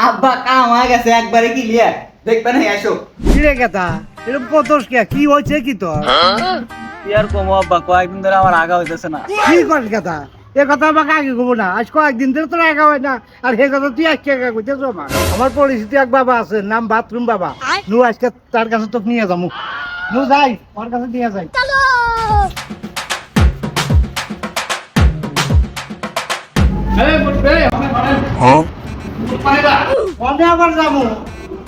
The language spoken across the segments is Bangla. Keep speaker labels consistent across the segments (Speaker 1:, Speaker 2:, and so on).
Speaker 1: আব্বা কাম হয়ে গেছে একবারে ক্লিয়ার, দেখবেন এসো।
Speaker 2: কি রে কথা এরকম কতস কে কি হয়েছে কি তোর?
Speaker 1: কি আর কমো আব্বা, কয়েকদিন ধরে আমার আগা হইতেছে না।
Speaker 2: কি করিস কথা? এ কথা আমাকে আগে কব না, আজ কয়েকদিন ধরে তোর একা হয় না, আর সে কথা তুই আজকে একা কইতেছ। আমার পরিচিত এক বাবা আছে, নাম বাথরুম বাবা। নু আজকে তার কাছে তোকে নিয়ে যাবো, নু যাই ওর কাছে নিয়ে যাই। কবে আবার যাবো?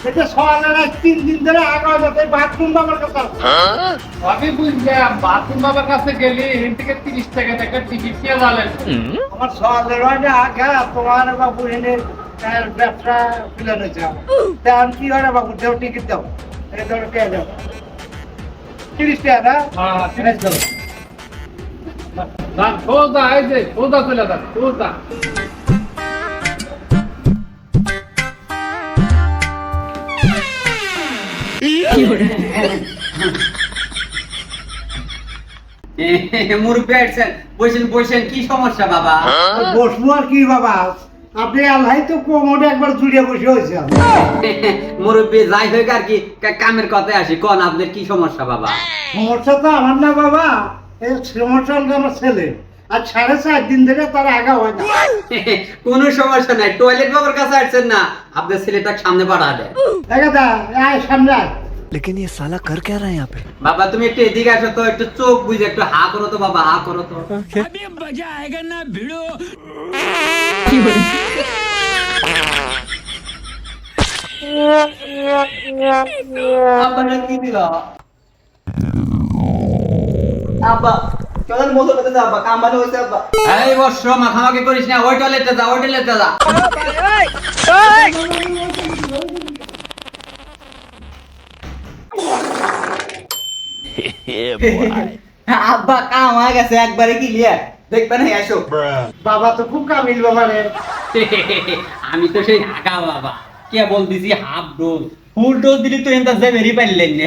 Speaker 2: এটা সকালের 3 দিন ধরে একা হয়ে বাথরুম বাবার কাছে।
Speaker 3: আমি বুঝলাম বাথরুম বাবার কাছে গেলি এখান থেকে 30 টাকা একটা টিকিট নিয়ে যাবেন।
Speaker 2: আমার সকালের আগে তোমার বাবু এনে ব্যবসা খুলে নিয়েছে। তেমন কি হয় না বাবু, দেও টিকিট দাও, এই ধরো কে দাও 30 টাকা না?
Speaker 3: হ্যাঁ, 30
Speaker 2: দাও।
Speaker 3: না সোজা এই যে সোজা চলে যান সোজা।
Speaker 1: মুরব্বী আসছেন, বসেন বসেন, কি সমস্যা বাবা?
Speaker 2: বসবো আর কি বাবা, আপনি আল্লাহ তো কোমরে একবার জুড়িয়ে বসে হয়েছে।
Speaker 1: মুরব্বী যাই হোক আর কি, কামের কথায় আসি, কোন আপনার কি সমস্যা বাবা?
Speaker 2: সমস্যা তো আমার না বাবা, এই সমস্যা হলো আমার ছেলে, আর 4.5 দিন ধরে তার আগা হয় না।
Speaker 1: কোনো সমস্যা নাই, টয়লেট বাবার কাছে আসছেন না, আপনার ছেলেটা সামনে পাঠাবে।
Speaker 2: দেখা আয় সামনে আয়।
Speaker 4: लेकिन ये साला कर क्या रहा है यहाँ पे?
Speaker 1: বাবা তুমি একটু এদিকে আসো তো, একটু চোখ বুঝে একটু হা করো তো বাবা, হা করো তো। আব্বাটা কি দিল? আব্বা চলেন মোটর পেতে যা, আব্বা কাম ভালো হয়েছে আব্বা। এই বর্ষ মাখামাখি করিস না, ওই টয়লেটে যা, ওই টয়লেটে যা। আব্বা কাম হয়ে গেছে একবারে ক্লিয়ার, দেখবেন এসো।
Speaker 2: বাবা তো খুব কামিল বাবা রে।
Speaker 1: আমি তো সেই হাগা বাবা, কে বলতেছি হাফ ডোজ, ফুল ডোজ দিলি তো এনতা যে বেরি পারলেন না।